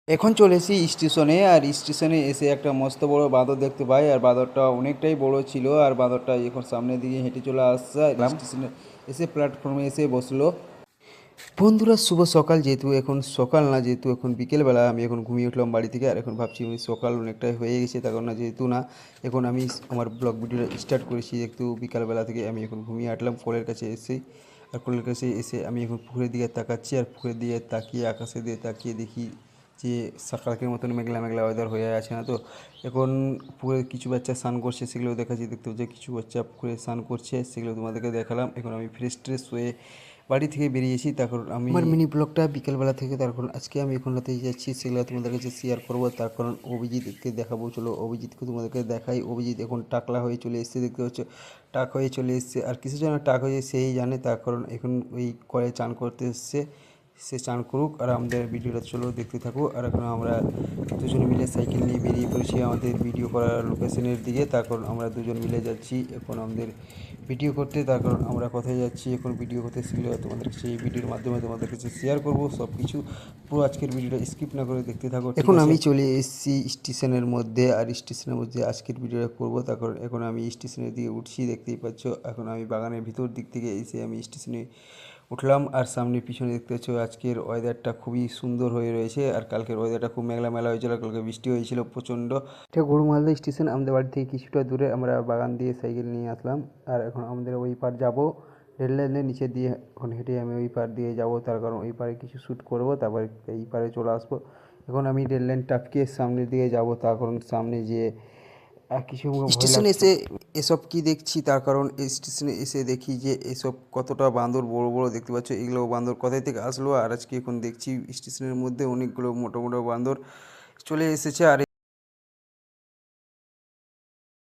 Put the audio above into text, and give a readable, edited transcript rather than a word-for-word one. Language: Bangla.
এখন চলে এসেছি স্টেশনে, আর স্টেশনে এসে একটা মস্ত বড় বাঁদর দেখতে পাই। আর বাঁদরটা অনেকটাই বড় ছিল, আর বাঁদরটা এখন সামনের দিকে হেঁটে চলে আসছে। আর স্টেশনে এসে প্ল্যাটফর্মে এসে বসলো। বন্ধুরা, শুভ সকাল। যেহেতু এখন সকাল না, যেহেতু এখন বিকেলবেলা, আমি এখন ঘুমিয়ে উঠলাম বাড়ি থেকে। আর এখন ভাবছি আমি সকাল অনেকটাই হয়ে গেছে, তার কারণ না, যেহেতু না এখন আমি আমার ব্লগ ভিডিওটা স্টার্ট করেছি। একটু বিকালবেলা থেকে আমি এখন ঘুমিয়ে আটলাম কলের কাছে এসে। আর কলের কাছে এসে আমি এখন পুকুরের দিকে তাকাচ্ছি, আর পুকুরের দিকে তাকিয়ে আকাশের দিকে তাকিয়ে দেখি যে সকালকের মতন মেঘলা মেঘলা ওয়েদার হয়ে আছে না। তো এখন পুকুরে কিছু বাচ্চা স্নান করছে, সেগুলো দেখাচ্ছি। দেখতে হচ্ছে কিছু বাচ্চা পুকুরে স্নান করছে, সেগুলো তোমাদেরকে দেখালাম। এখন আমি ফ্রেশ ট্রেশ হয়ে বাড়ি থেকে বেরিয়েছি। তারপর আমি আমার মিনি ব্লগটা বিকেলবেলা থেকে, তার কারণ আজকে আমি এখন রাতে যাচ্ছি, সেগুলো তোমাদের কাছে শেয়ার করবো। তার কারণ অভিজিৎকে দেখাবো, চলো অভিজিৎকে তোমাদেরকে দেখাই। অভিজিৎ এখন টাকলা হয়ে চলে এসেছে, দেখতে হচ্ছে টাক হয়ে চলে এসেছে। আর কিছু জন্য টাক হয়ে সেই জানে, তার কারণ এখন ওই কলে চান করতে এসছে। সে চান করুক, আর আমাদের ভিডিওটা চলো দেখতে থাকো। আর এখন আমরা দুজনে মিলে সাইকেল নিয়ে বেরিয়ে পড়েছি আমাদের ভিডিও করার লোকেশনের দিকে। তার কারণ আমরা দুজন মিলে যাচ্ছি এখন আমাদের ভিডিও করতে। তার কারণ আমরা কোথায় যাচ্ছি এখন ভিডিও করতে, সেগুলো তোমাদের সেই ভিডিওর মাধ্যমে তোমাদের কাছে শেয়ার করবো সব কিছু। পুরো আজকের ভিডিওটা স্কিপ না করে দেখতে থাকো। এখন আমি চলে এসেছি স্টেশনের মধ্যে, আর স্টেশনের মধ্যে আজকের ভিডিওটা করবো। তার কারণ এখন আমি স্টেশনের দিকে উঠছি, দেখতেই পাচ্ছ। এখন আমি বাগানের ভিতর দিক থেকে এসে আমি স্টেশনে উঠলাম। আর সামনে পিছনে দেখতে পাচ্ছ আজকের ওয়েদারটা খুবই সুন্দর হয়ে রয়েছে। আর কালকের ওয়েদারটা খুব মেঘলা মেলা হয়েছিল, কালকে বৃষ্টি হয়েছিল প্রচণ্ড। এটা গরুমালদা স্টেশন, আমাদের বাড়ি থেকে কিছুটা দূরে। আমরা বাগান দিয়ে সাইকেল নিয়ে আসলাম, আর এখন আমাদের ওই পার যাবো। রেল লাইনের নিচে দিয়ে এখন হেঁটে আমি ওই পার দিয়ে যাব, তার কারণ ওই পারে কিছু শ্যুট করব, তারপর এই পারে চলে আসবো। এখন আমি রেল লাইন টপকে সামনের দিকে যাব, তার কারণ সামনে যে কিছু স্টেশনে এসে এসব কি দেখছি, তার কারণ এই স্টেশনে এসে দেখি যে এসব কতটা বান্দর বড় বড় দেখতে পাচ্ছ। এগুলো বান্দর কোথায় থেকে আসলো, আর আজকে এখন দেখছি স্টেশনের মধ্যে অনেকগুলো মোটা মোটা বান্দর চলে এসেছে। আর